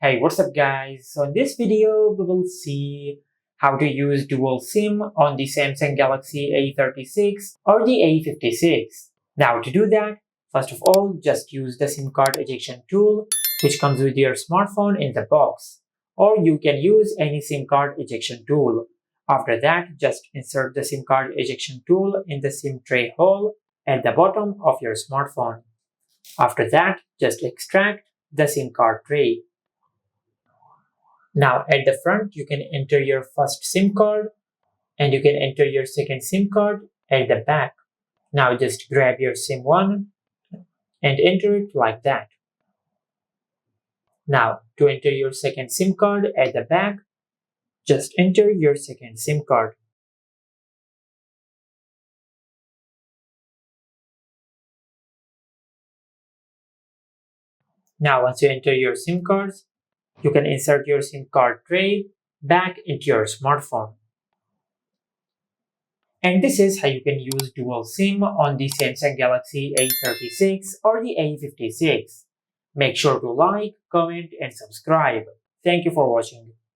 Hey, what's up guys? So in this video, we will see how to use dual SIM on the Samsung Galaxy A36 or the A56. Now to do that, first of all, just use the SIM card ejection tool which comes with your smartphone in the box. Or you can use any SIM card ejection tool. After that, just insert the SIM card ejection tool in the SIM tray hole at the bottom of your smartphone. After that, just extract the SIM card tray. Now at the front, you can enter your first SIM card and you can enter your second SIM card at the back. Now just grab your SIM 1 and enter it like that. Now to enter your second SIM card at the back, just enter your second SIM card. Now once you enter your SIM cards, you can insert your SIM card tray back into your smartphone. And this is how you can use dual SIM on the Samsung Galaxy A36 or the A56. Make sure to like, comment and subscribe. Thank you for watching.